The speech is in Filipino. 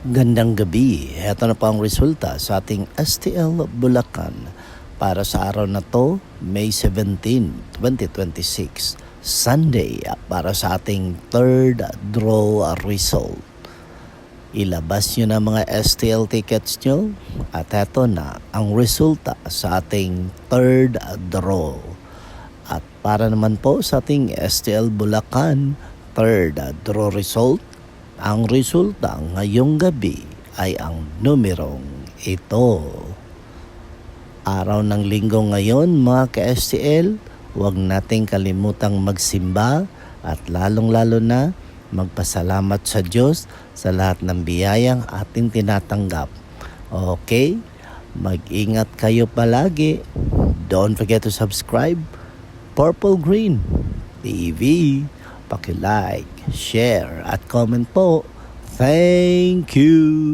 Gandang gabi. Ito na po ang resulta sa ating STL Bulacan para sa araw na to, May 17, 2026, Sunday, para sa ating third draw result. Ilabas nyo na mga STL tickets nyo at ito na ang resulta sa ating third draw. At para naman po sa ating STL Bulacan third draw result, ang resulta ngayong gabi ay ang numerong ito. Araw ng linggo ngayon mga ka-STL, huwag nating kalimutang magsimba at lalong-lalo na magpasalamat sa Diyos sa lahat ng biyayang ating tinatanggap. Okay? Mag-ingat kayo palagi. Don't forget to subscribe. Purple Green TV. Paki-like, share at comment po. Thank you!